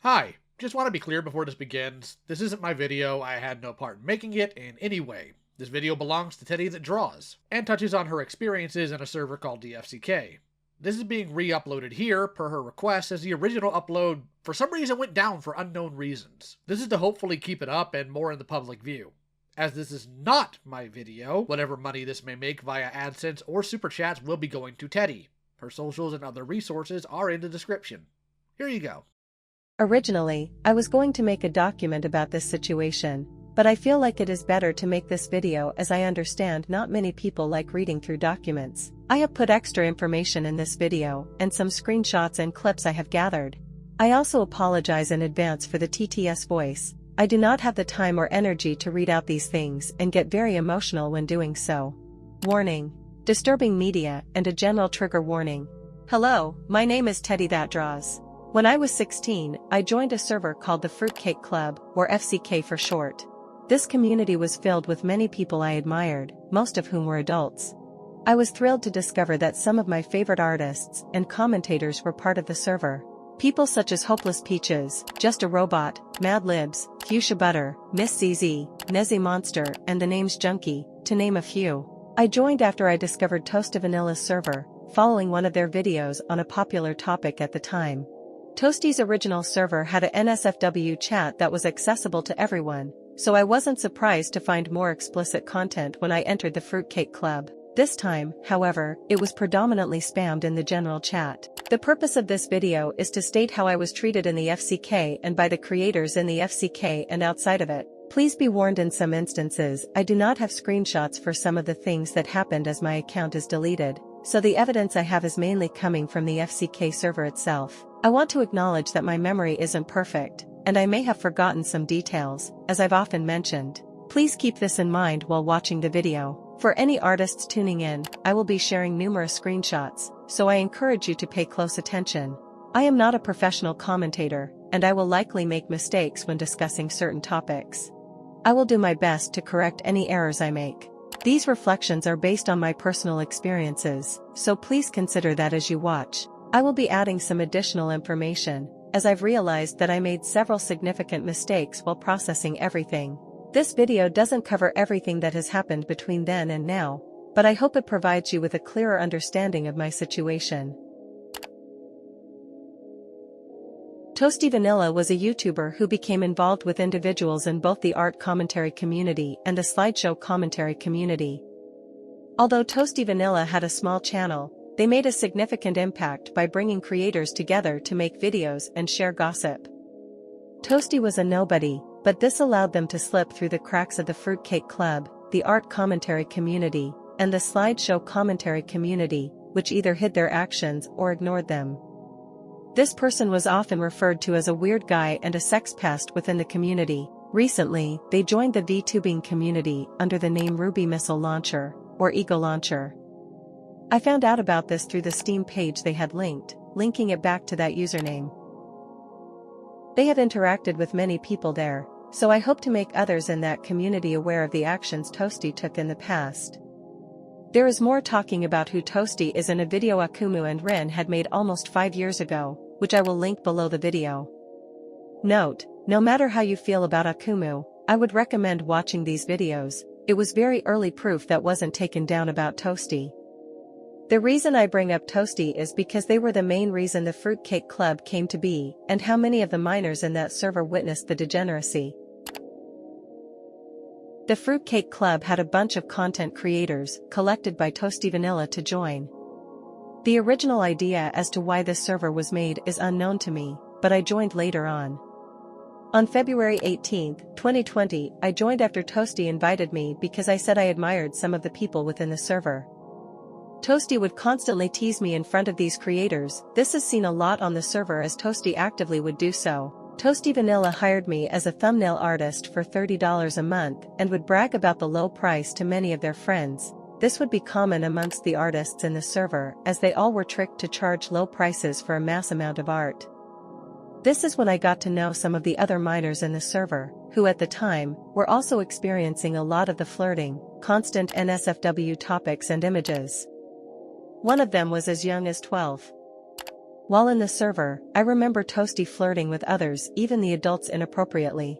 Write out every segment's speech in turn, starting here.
Hi, just want to be clear before this begins. This isn't my video, I had no part in making it in any way. This video belongs to TeddyThatDraws, and touches on her experiences in a server called the FCK. This is being re-uploaded here, per her request, as the original upload for some reason went down for unknown reasons. This is to hopefully keep it up and more in the public view. As this is not my video, whatever money this may make via AdSense or Super Chats will be going to Teddy. Her socials and other resources are in the description. Here you go. Originally, I was going to make a document about this situation, but I feel like it is better to make this video as I understand not many people like reading through documents. I have put extra information in this video and some screenshots and clips I have gathered. I also apologize in advance for the TTS voice. I do not have the time or energy to read out these things and get very emotional when doing so. Warning: disturbing media and a general trigger warning. Hello, my name is TeddyThatDraws. When I was 16, I joined a server called the Cake Klub, or FCK for short. This community was filled with many people I admired, most of whom were adults. I was thrilled to discover that some of my favorite artists and commentators were part of the server. People such as Hopeless Peaches, Just a Robot, Mad Libs, Fuchsia Butter, Miss CZ, Nezzy Monster, and the Names Junkie, to name a few. I joined after I discovered ToastyVanilla's server, following one of their videos on a popular topic at the time. Toasty's original server had a NSFW chat that was accessible to everyone, so I wasn't surprised to find more explicit content when I entered the Cake Klub. This time, however, it was predominantly spammed in the general chat. The purpose of this video is to state how I was treated in the FCK and by the creators in the FCK and outside of it. Please be warned, in some instances I do not have screenshots for some of the things that happened as my account is deleted, so the evidence I have is mainly coming from the FCK server itself. I want to acknowledge that my memory isn't perfect, and I may have forgotten some details, as I've often mentioned. Please keep this in mind while watching the video. For any artists tuning in, I will be sharing numerous screenshots, so I encourage you to pay close attention. I am not a professional commentator, and I will likely make mistakes when discussing certain topics. I will do my best to correct any errors I make. These reflections are based on my personal experiences, so please consider that as you watch. I will be adding some additional information, as I've realized that I made several significant mistakes while processing everything. This video doesn't cover everything that has happened between then and now, but I hope it provides you with a clearer understanding of my situation. ToastyVanilla was a YouTuber who became involved with individuals in both the art commentary community and the slideshow commentary community. Although ToastyVanilla had a small channel, they made a significant impact by bringing creators together to make videos and share gossip. Toasty was a nobody, but this allowed them to slip through the cracks of the Cake Klub, the art commentary community, and the slideshow commentary community, which either hid their actions or ignored them. This person was often referred to as a weird guy and a sex pest within the community. Recently, they joined the VTubing community under the name RubyMissleLauncher, or Ego Launcher. I found out about this through the Steam page they had linked, linking it back to that username. They have interacted with many people there, so I hope to make others in that community aware of the actions Toasty took in the past. There is more talking about who Toasty is in a video Akumu and Rin had made almost 5 years ago, which I will link below the video. Note: no matter how you feel about Akumu, I would recommend watching these videos. It was very early proof that wasn't taken down about Toasty. The reason I bring up Toasty is because they were the main reason the Cake Klub came to be, and how many of the minors in that server witnessed the degeneracy. The Cake Klub had a bunch of content creators, collected by ToastyVanilla to join. The original idea as to why this server was made is unknown to me, but I joined later on. On February 18, 2020, I joined after Toasty invited me because I said I admired some of the people within the server. Toasty would constantly tease me in front of these creators. This is seen a lot on the server as Toasty actively would do so. ToastyVanilla hired me as a thumbnail artist for $30 a month and would brag about the low price to many of their friends. This would be common amongst the artists in the server, as they all were tricked to charge low prices for a mass amount of art. This is when I got to know some of the other minors in the server, who at the time were also experiencing a lot of the flirting, constant NSFW topics and images. One of them was as young as 12. While in the server, I remember Toasty flirting with others, even the adults, inappropriately.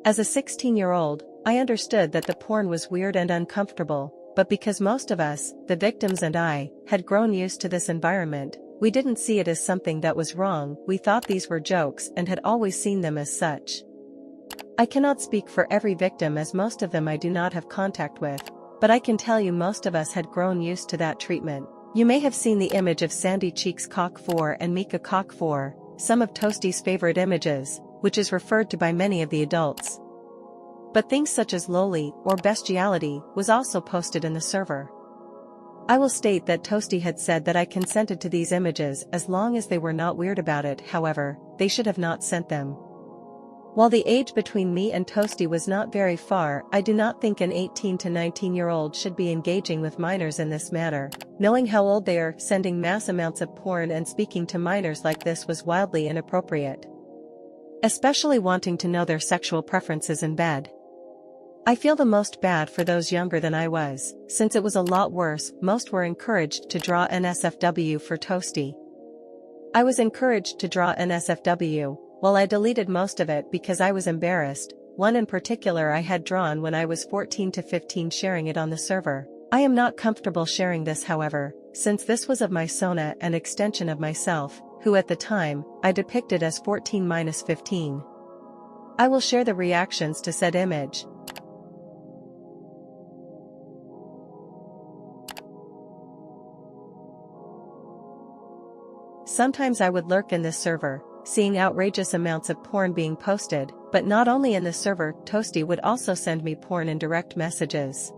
As a 16-year-old, I understood that the porn was weird and uncomfortable, but because most of us, the victims and I, had grown used to this environment, we didn't see it as something that was wrong. We thought these were jokes and had always seen them as such. I cannot speak for every victim, as most of them I do not have contact with, but I can tell you most of us had grown used to that treatment. You may have seen the image of Sandy Cheeks Cock 4 and Mika Cock 4, some of Toasty's favorite images, which is referred to by many of the adults. But things such as loli or bestiality was also posted in the server. I will state that Toasty had said that I consented to these images as long as they were not weird about it. However, they should have not sent them. While the age between me and Toasty was not very far, I do not think an 18 to 19-year-old should be engaging with minors in this manner. Knowing how old they are, sending mass amounts of porn and speaking to minors like this was wildly inappropriate. Especially wanting to know their sexual preferences in bed. I feel the most bad for those younger than I was, since it was a lot worse. Most were encouraged to draw NSFW for Toasty. I was encouraged to draw NSFW. While I deleted most of it because I was embarrassed, one in particular I had drawn when I was 14 to 15, sharing it on the server. I am not comfortable sharing this, however, since this was of my Sona, an extension of myself, who at the time, I depicted as 14-15. I will share the reactions to said image. Sometimes I would lurk in this server, seeing outrageous amounts of porn being posted, but not only in the server, Toasty would also send me porn in direct messages.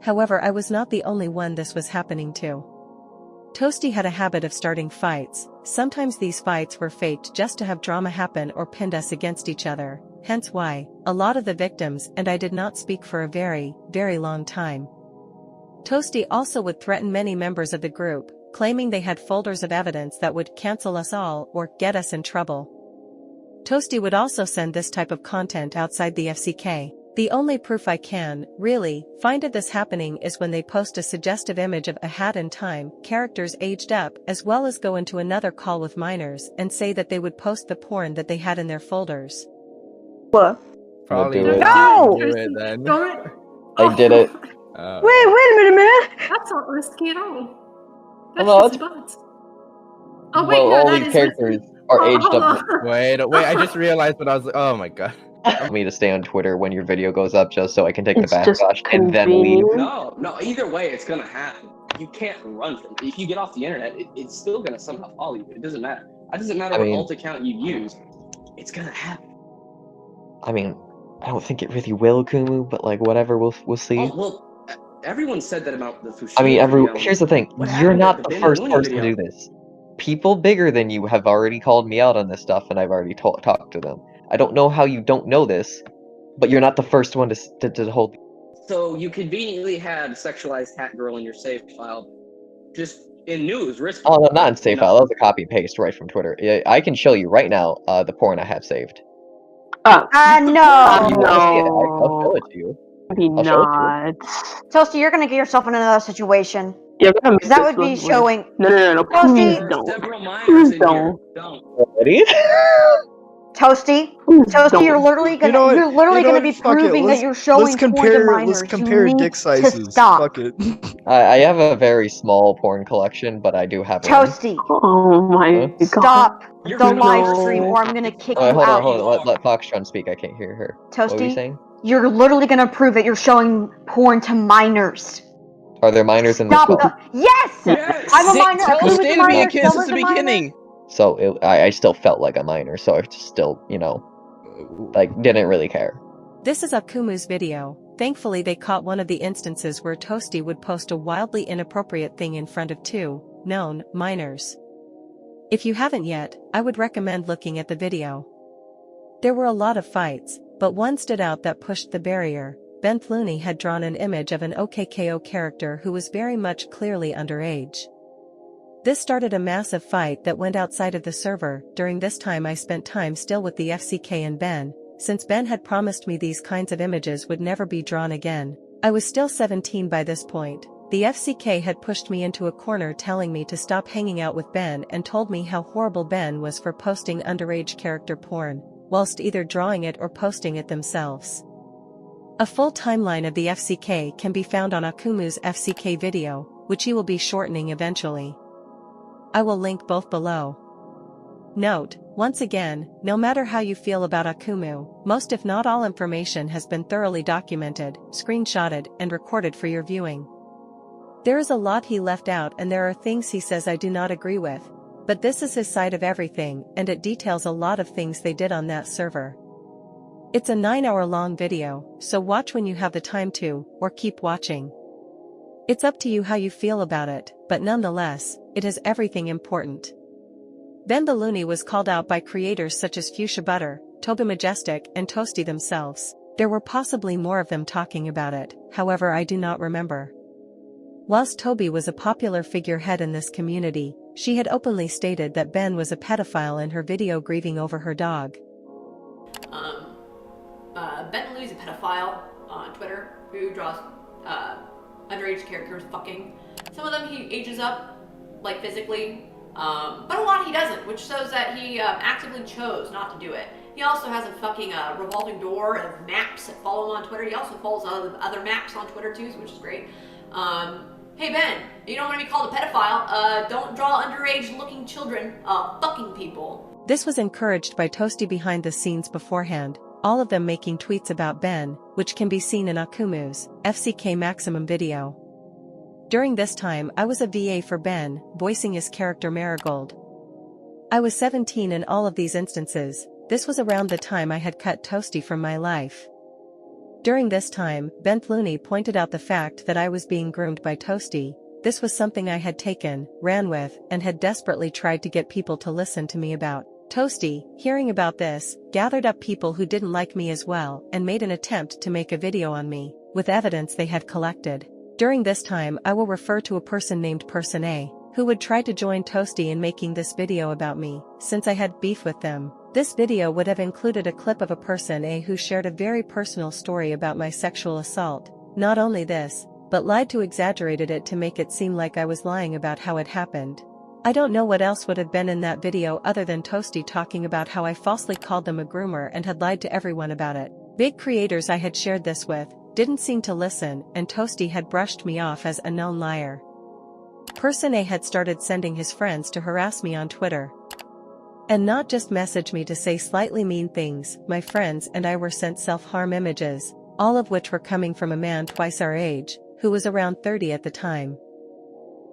However, I was not the only one this was happening to. Toasty had a habit of starting fights. Sometimes these fights were faked just to have drama happen or pinned us against each other, hence why a lot of the victims and I did not speak for a very, very long time. Toasty also would threaten many members of the group, claiming they had folders of evidence that would cancel us all or get us in trouble. Toasty would also send this type of content outside the FCK. The only proof I can, really, find of this happening is when they post a suggestive image of a hat in time, characters aged up, as well as go into another call with minors and say that they would post the porn that they had in their folders. What? Probably do it. No! Do it then. I did it. Wait a minute, man. That's not risky at all. Well, Oh wait, no, all that these is characters risky. are aged up. Wait, I just realized what I was like, oh my god. Me to stay on Twitter when your video goes up just so I can take It's the just backlash and then leave. No, either way, it's gonna happen. You can't run from it. If you get off the internet, it's still gonna somehow follow you. It doesn't matter. It doesn't matter what alt account you use. It's gonna happen. I mean, I don't think it really will, Kumu, but like whatever, we'll see. Oh, well, everyone said that about the Fushimi I mean, video. here's the thing. You're not the first person to do this. People bigger than you have already called me out on this stuff, and I've already talked to them. I don't know how you don't know this, but you're not the first one to hold. So you conveniently had sexualized hat girl in your save file, just in news. Risky. Oh, no, not in save file. That was a copy and paste right from Twitter. I can show you right now the porn I have saved. No. I'll show it to you. Be not. Toasty, you're gonna get yourself in another situation. Yeah, because that would be showing. No. Please don't. Please don't. Ready? Toasty, you're literally gonna gonna be proving that you're showing porn to minors. Let's compare dick sizes. Stop. Fuck it. I have a very small porn collection, but I do have Toasty. Oh my god. Stop the live stream, or I'm gonna kick you out. Hold on. Let Foxtron speak. I can't hear her. Toasty, what were you saying? You're literally gonna prove that you're showing porn to minors. Are there minors in this Stop book? Yes! I'm a minor. Tell us to be a kid since the beginning. So I still felt like a minor, so I still, didn't really care. This is Akumu's video. Thankfully they caught one of the instances where Toasty would post a wildly inappropriate thing in front of two known minors. If you haven't yet, I would recommend looking at the video. There were a lot of fights, but one stood out that pushed the barrier. Ben Looney had drawn an image of an OKKO character who was very much clearly underage. This started a massive fight that went outside of the server. During this time I spent time still with the FCK and Ben, since Ben had promised me these kinds of images would never be drawn again. I was still 17 by this point, The FCK had pushed me into a corner telling me to stop hanging out with Ben and told me how horrible Ben was for posting underage character porn, whilst either drawing it or posting it themselves. A full timeline of the FCK can be found on Akumu's FCK video, which he will be shortening eventually. I will link both below. Note, once again, no matter how you feel about Akumu, most if not all information has been thoroughly documented, screenshotted, and recorded for your viewing. There is a lot he left out and there are things he says I do not agree with, but this is his side of everything and it details a lot of things they did on that server. It's a 9-hour-long video, so watch when you have the time to, or keep watching. It's up to you how you feel about it, but nonetheless, it is everything important. Ben the Looney was called out by creators such as Fuchsia Butter, Toby Majestic, and Toasty themselves. There were possibly more of them talking about it, however I do not remember. Whilst Toby was a popular figurehead in this community, she had openly stated that Ben was a pedophile in her video grieving over her dog. Ben Lou's a pedophile on Twitter who draws underage characters fucking. Some of them he ages up, like physically, but a lot he doesn't, which shows that he actively chose not to do it. He also has a fucking revolving door of maps that follow him on Twitter. He also follows other maps on Twitter too, which is great. Hey Ben, you don't want to be called a pedophile. Don't draw underage looking children fucking people. This was encouraged by Toasty behind the scenes beforehand, all of them making tweets about Ben, which can be seen in Akumu's FCK Maximum video. During this time I was a VA for Ben, voicing his character Marigold. I was 17 in all of these instances. This was around the time I had cut Toasty from my life. During this time, Ben Looney pointed out the fact that I was being groomed by Toasty. This was something I had taken, ran with, and had desperately tried to get people to listen to me about. Toasty, hearing about this, gathered up people who didn't like me as well and made an attempt to make a video on me, with evidence they had collected. During this time I will refer to a person named Person A, who would try to join Toasty in making this video about me, since I had beef with them. This video would have included a clip of a Person A who shared a very personal story about my sexual assault. Not only this, but lied to exaggerated it to make it seem like I was lying about how it happened. I don't know what else would have been in that video other than Toasty talking about how I falsely called them a groomer and had lied to everyone about it. Big creators I had shared this with didn't seem to listen, and Toasty had brushed me off as a known liar. Person A had started sending his friends to harass me on Twitter. And not just message me to say slightly mean things. My friends and I were sent self-harm images, all of which were coming from a man twice our age, who was around 30 at the time.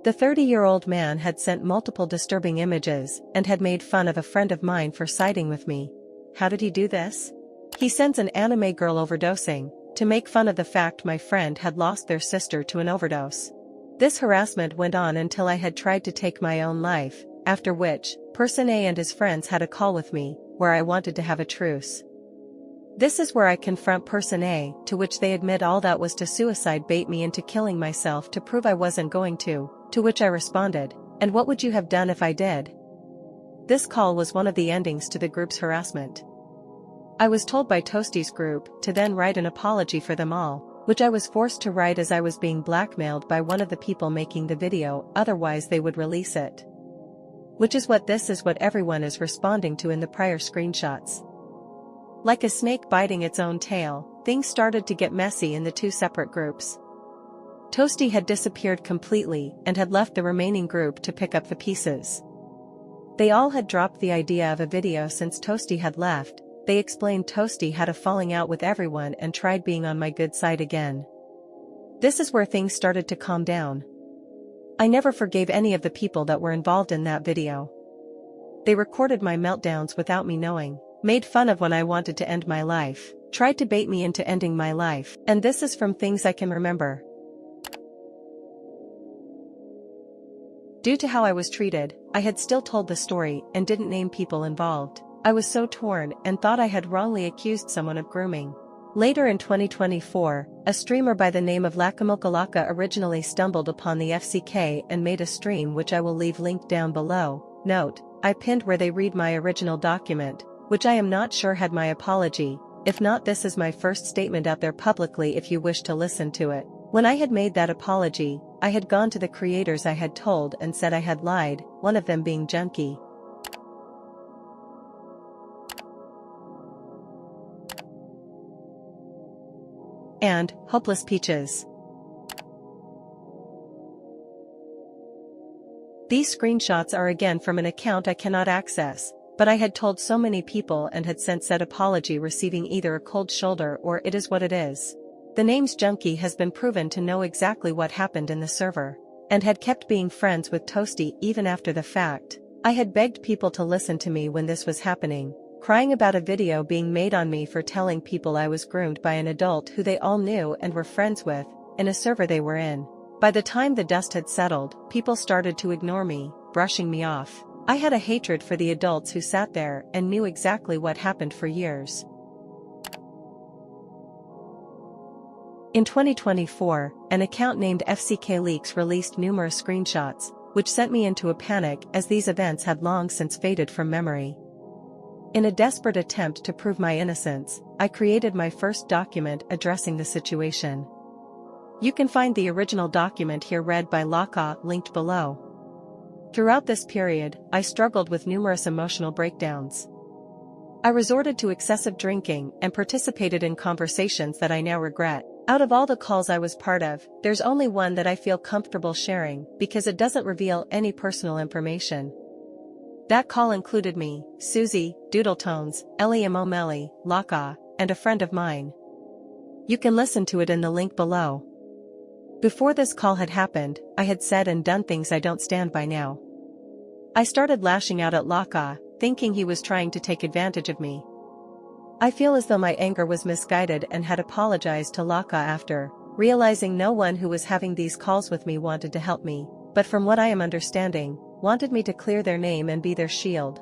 The 30-year-old man had sent multiple disturbing images and had made fun of a friend of mine for siding with me. How did he do this? He sends an anime girl overdosing, to make fun of the fact my friend had lost their sister to an overdose. This harassment went on until I had tried to take my own life, after which, Person A and his friends had a call with me, where I wanted to have a truce. This is where I confront Person A, to which they admit all that was to suicide bait me into killing myself to prove I wasn't going to which I responded, and what would you have done if I did? This call was one of the endings to the group's harassment. I was told by Toasty's group to then write an apology for them all, which I was forced to write as I was being blackmailed by one of the people making the video, otherwise they would release it. Which is what everyone is responding to in the prior screenshots. Like a snake biting its own tail, things started to get messy in the two separate groups. Toasty had disappeared completely and had left the remaining group to pick up the pieces. They all had dropped the idea of a video since Toasty had left. They explained Toasty had a falling out with everyone and tried being on my good side again. This is where things started to calm down. I never forgave any of the people that were involved in that video. They recorded my meltdowns without me knowing, made fun of when I wanted to end my life, tried to bait me into ending my life, and this is from things I can remember. Due to how I was treated, I had still told the story and didn't name people involved. I was so torn and thought I had wrongly accused someone of grooming. Later in 2024, a streamer by the name of Lakamilkalaka originally stumbled upon the FCK and made a stream which I will leave linked down below. Note, I pinned where they read my original document, which I am not sure had my apology. If not, this is my first statement out there publicly if you wish to listen to it. When I had made that apology, I had gone to the creators I had told and said I had lied, one of them being Junkie. And Hopeless Peaches. These screenshots are again from an account I cannot access, but I had told so many people and had sent said apology receiving either a cold shoulder or it is what it is. The name's Junkie has been proven to know exactly what happened in the server, and had kept being friends with Toasty even after the fact. I had begged people to listen to me when this was happening, crying about a video being made on me for telling people I was groomed by an adult who they all knew and were friends with, in a server they were in. By the time the dust had settled, people started to ignore me, brushing me off. I had a hatred for the adults who sat there and knew exactly what happened for years. In 2024, an account named FCK Leaks released numerous screenshots, which sent me into a panic as these events had long since faded from memory. In a desperate attempt to prove my innocence, I created my first document addressing the situation. You can find the original document here read by Laka, linked below. Throughout this period, I struggled with numerous emotional breakdowns. I resorted to excessive drinking and participated in conversations that I now regret. Out of all the calls I was part of, there's only one that I feel comfortable sharing because it doesn't reveal any personal information. That call included me, Susie, Doodletones, Ellie, Laka, and a friend of mine. You can listen to it in the link below. Before this call had happened, I had said and done things I don't stand by now. I started lashing out at Laka, thinking he was trying to take advantage of me. I feel as though my anger was misguided and had apologized to Laka after, realizing no one who was having these calls with me wanted to help me, but from what I am understanding, wanted me to clear their name and be their shield.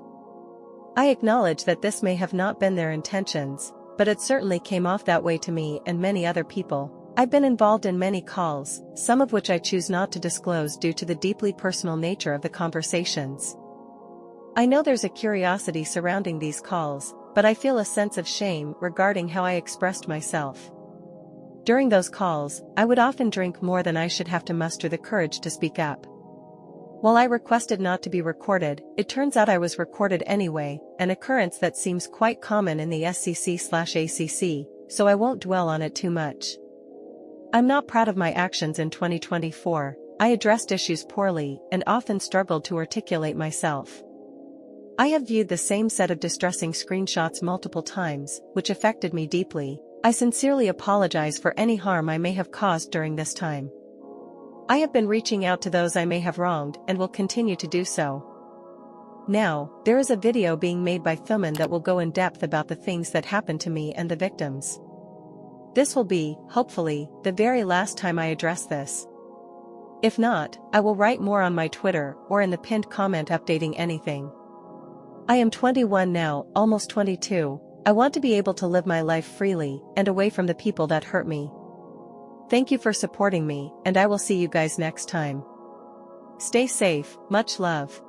I acknowledge that this may have not been their intentions, but it certainly came off that way to me and many other people. I've been involved in many calls, some of which I choose not to disclose due to the deeply personal nature of the conversations. I know there's a curiosity surrounding these calls, but I feel a sense of shame regarding how I expressed myself. During those calls, I would often drink more than I should have to muster the courage to speak up. While I requested not to be recorded, it turns out I was recorded anyway, an occurrence that seems quite common in the FCK/ACC, so I won't dwell on it too much. I'm not proud of my actions in 2024, I addressed issues poorly and often struggled to articulate myself. I have viewed the same set of distressing screenshots multiple times, which affected me deeply. I sincerely apologize for any harm I may have caused during this time. I have been reaching out to those I may have wronged and will continue to do so. Now, there is a video being made by Thumin that will go in depth about the things that happened to me and the victims. This will be, hopefully, the very last time I address this. If not, I will write more on my Twitter or in the pinned comment updating anything. I am 21 now, almost 22. I want to be able to live my life freely and away from the people that hurt me. Thank you for supporting me, and I will see you guys next time. Stay safe, much love.